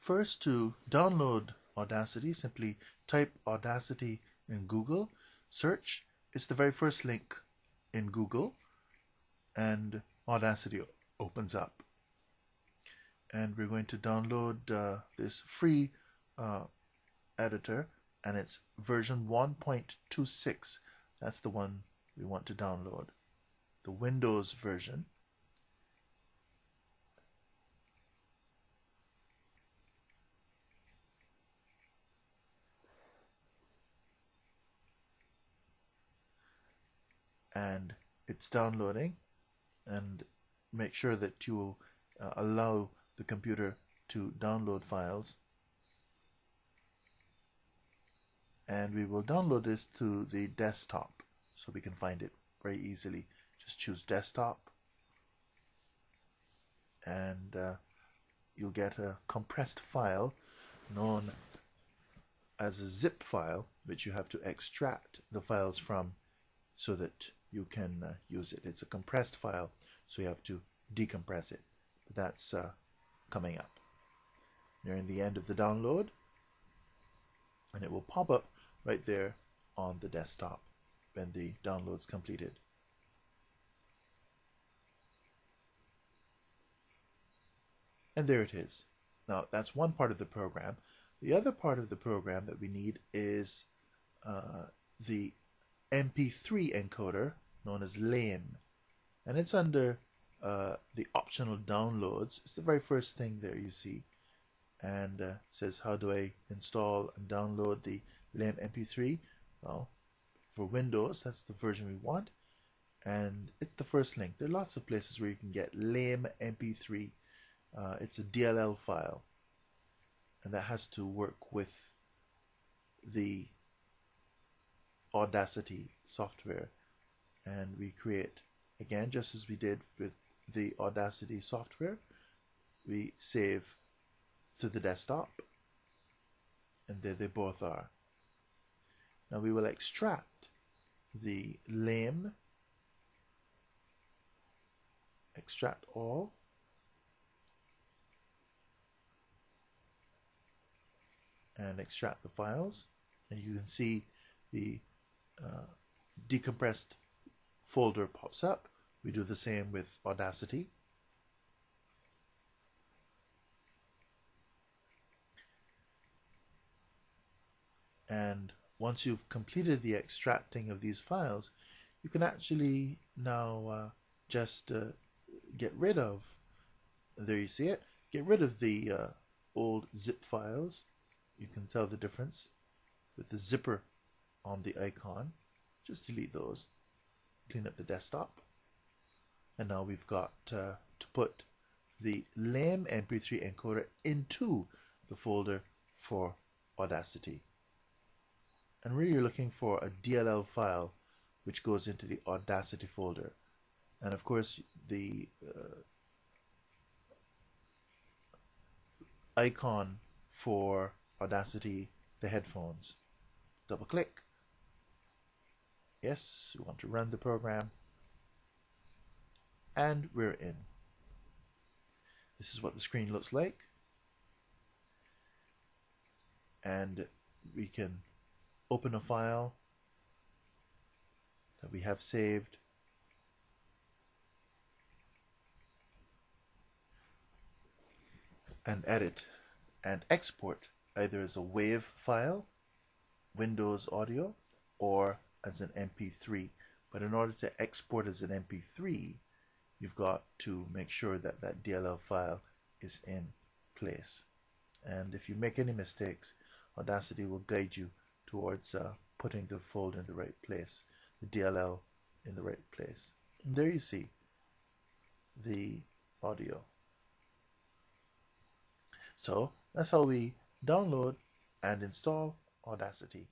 first, to download Audacity, simply type Audacity in Google, search. It's the very first link in Google, and Audacity opens up. And we're going to download this free editor, and it's version 1.26. That's the one we want to download, the Windows version. And it's downloading, and make sure that you allow the computer to download files. And we will download this to the desktop so we can find it very easily. Just choose desktop, and you'll get a compressed file known as a zip file, which you have to extract the files from so that you can use it. It's a compressed file, so you have to decompress it. But that's coming up. You're in the end of the download, and it will pop up right there on the desktop when the download's completed. And there it is. Now, that's one part of the program. The other part of the program that we need is the MP3 encoder, known as LAME. And it's under the optional downloads. It's the very first thing there you see. And says, how do I install and download the LAME MP3? Well, for Windows, that's the version we want. And it's the first link. There are lots of places where you can get LAME MP3. It's a DLL file, and that has to work with the Audacity software. And we create, again, just as we did with the Audacity software, we save to the desktop, and there they both are. Now we will extract the LAME, extract all, and extract the files, and you can see the decompressed folder pops up. We do the same with Audacity. And once you've completed the extracting of these files, you can actually now just get rid of, there you see it, get rid of the old zip files. You can tell the difference with the zipper on the icon. Just delete those, clean up the desktop, and now we've got to put the LAME MP3 encoder into the folder for Audacity. And really you're looking for a DLL file which goes into the Audacity folder. And of course the icon for Audacity, the headphones. Double click. Yes, we want to run the program. And we're in. This is what the screen looks like. And we can open a file that we have saved. And edit and export either as a WAV file, Windows audio, or as an MP3. But in order to export as an MP3, you've got to make sure that that DLL file is in place. And if you make any mistakes, Audacity will guide you towards putting the folder in the right place, the DLL in the right place. And there you see the audio. So that's how we download and install Audacity.